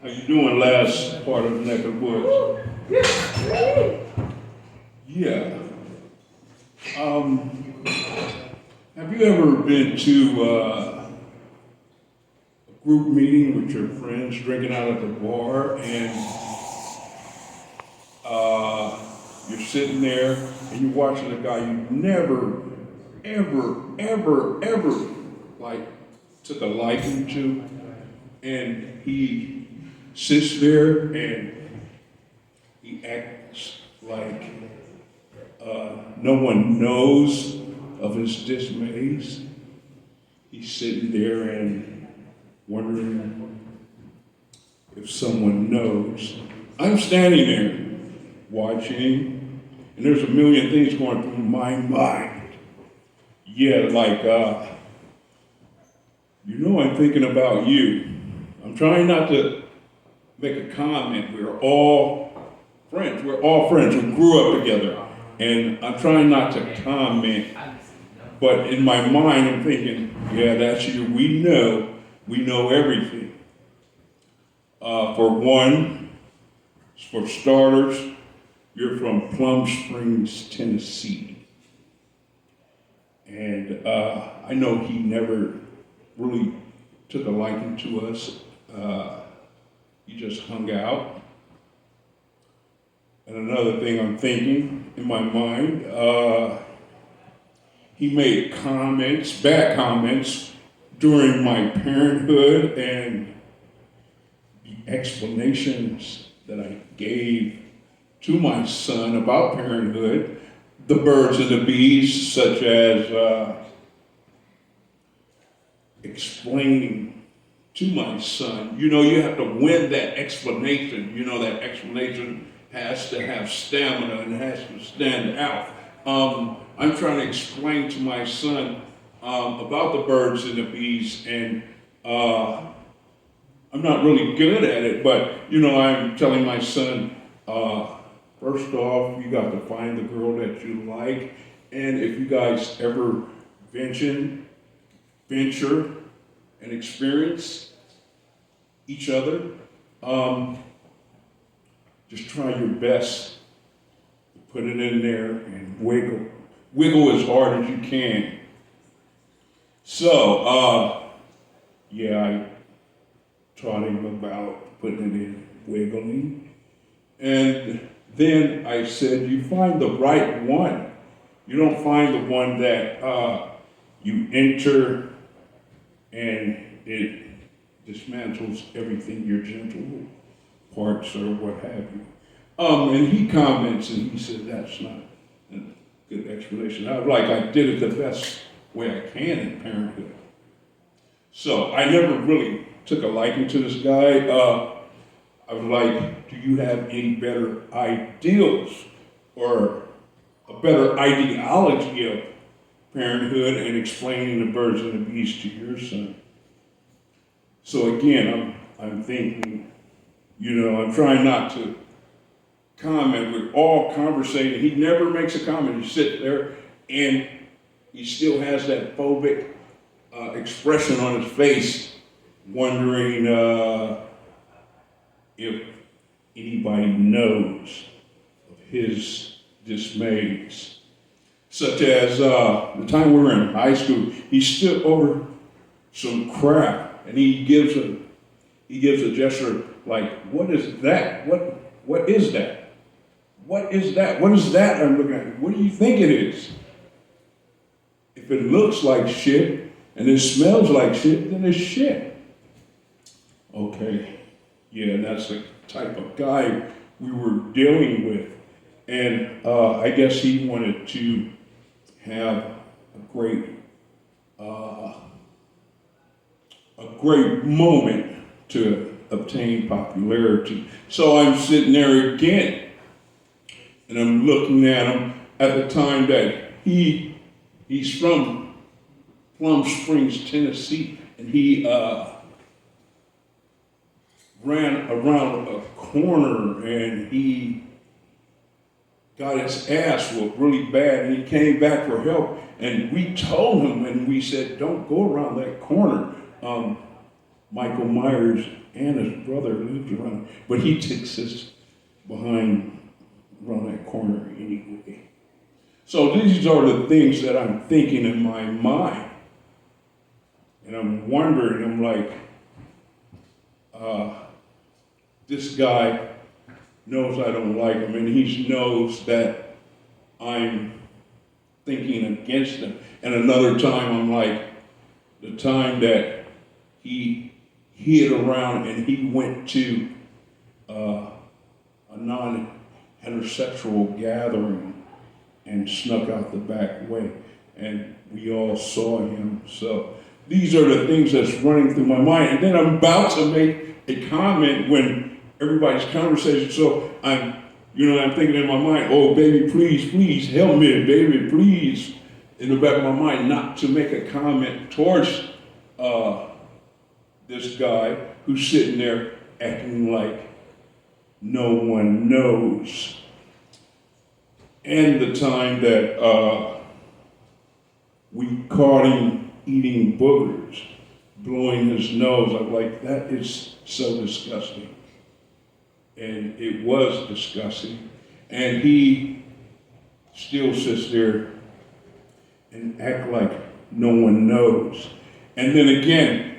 How you doing last part of the neck of the woods? Yeah. Have you ever been to a group meeting with your friends, drinking out at the bar, and you're sitting there and you're watching a guy you never, ever, like, took a liking to, and he sits there and he acts like no one knows of his dismays. He's sitting there and wondering if someone knows. I'm standing there watching, and there's a million things going through my mind. Yeah, like, I'm thinking about you. I'm trying not to make a comment. We're all friends. We're all friends. We grew up together. And I'm trying not to comment. But in my mind, I'm thinking, yeah, that's you. We know everything. For starters, you're from Plum Springs, Tennessee. And I know he never really took a liking to us. He just hung out. And another thing I'm thinking in my mind, he made bad comments during my parenthood, and the explanations that I gave to my son about parenthood, the birds and the bees, such as explaining to my son, you have to win that explanation. That explanation has to have stamina and has to stand out. I'm trying to explain to my son about the birds and the bees, and I'm not really good at it, but I'm telling my son, first off, you got to find the girl that you like, and if you guys ever venture and experience each other, just try your best to put it in there and wiggle as hard as you can. So, I taught him about putting it in, wiggling. And then I said, you find the right one. You don't find the one that you enter and it dismantles everything, your gentle parts or what have you. And he comments and he said, that's not a good explanation. I did it the best way I can in parenthood. So I never really took a liking to this guy. I was like, do you have any better ideals or a better ideology of parenthood and explaining the birds and the bees to your son? So again, I'm thinking, I'm trying not to comment. We're all conversating. He never makes a comment. He sits there and he still has that phobic expression on his face, wondering if anybody knows of his dismays. Such as the time we were in high school, he stood over some crap and he gives a gesture like, what is that? What is that? What is that? What is that I'm looking at? What do you think it is? If it looks like shit and it smells like shit, then it's shit. Okay, yeah, that's the type of guy we were dealing with. And I guess he wanted to have a great moment to obtain popularity. So I'm sitting there again, and I'm looking at him at the time that he's from Plum Springs, Tennessee, and he ran around a corner and he got his ass whooped really bad, and he came back for help. And we told him, and we said, don't go around that corner. Michael Myers and his brother lives around, but he takes us around that corner anyway. So these are the things that I'm thinking in my mind. And I'm wondering, I'm like, this guy knows I don't like him, and he knows that I'm thinking against him. And another time, I'm like, the time that he hid around and he went to a non-heterosexual gathering and snuck out the back way, and we all saw him. So these are the things that's running through my mind, and then I'm about to make a comment when everybody's conversation. So I'm thinking in my mind, oh baby, please help me, baby, please. In the back of my mind, not to make a comment towards this guy who's sitting there acting like no one knows. And the time that we caught him eating boogers, blowing his nose, I'm like, that is so disgusting. And it was disgusting. And he still sits there and act like no one knows. And then again,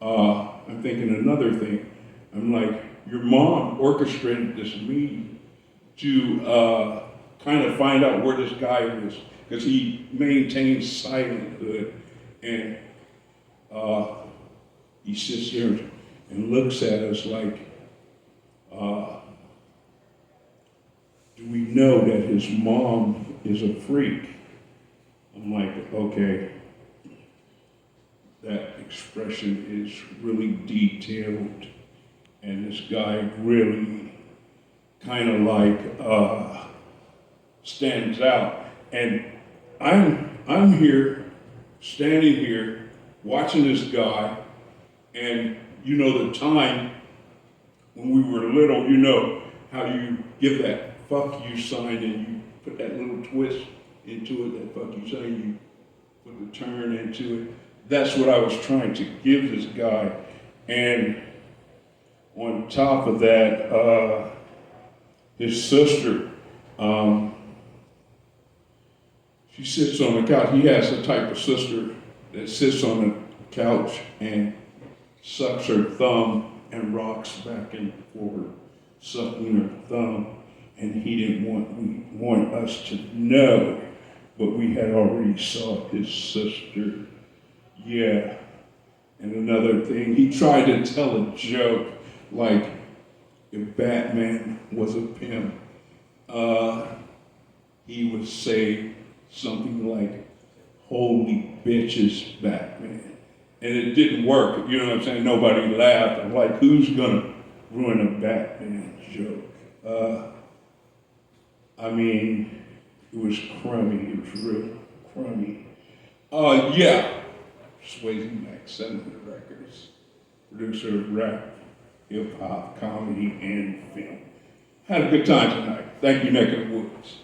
I'm thinking another thing. I'm like, your mom orchestrated this meeting to kind of find out where this guy is, because he maintains silenthood, and he sits there and looks at us like, do we know that his mom is a freak? I'm like, okay, that expression is really detailed, and this guy really kind of like stands out. And I'm here, standing here, watching this guy, and you know the time when we were little, you know how you give that fuck you sign and you put that little twist into it, that fuck you sign, you put the turn into it. That's what I was trying to give this guy. And on top of that, his sister, she sits on the couch. He has the type of sister that sits on the couch and sucks her thumb and rocks back and forth, sucking her thumb. And he didn't want us to know, but we had already saw his sister. Yeah. And another thing, he tried to tell a joke like if Batman was a pimp, he would say something like, holy bitches, Batman. And it didn't work, you know what I'm saying? Nobody laughed. I'm like, who's gonna ruin a Batman joke? I mean, it was crummy, it was real crummy. Yeah, SWAZY MACK, 700 Records, producer of rap, hip hop, comedy, and film. Had a good time tonight. Thank you, Neck of the Woods.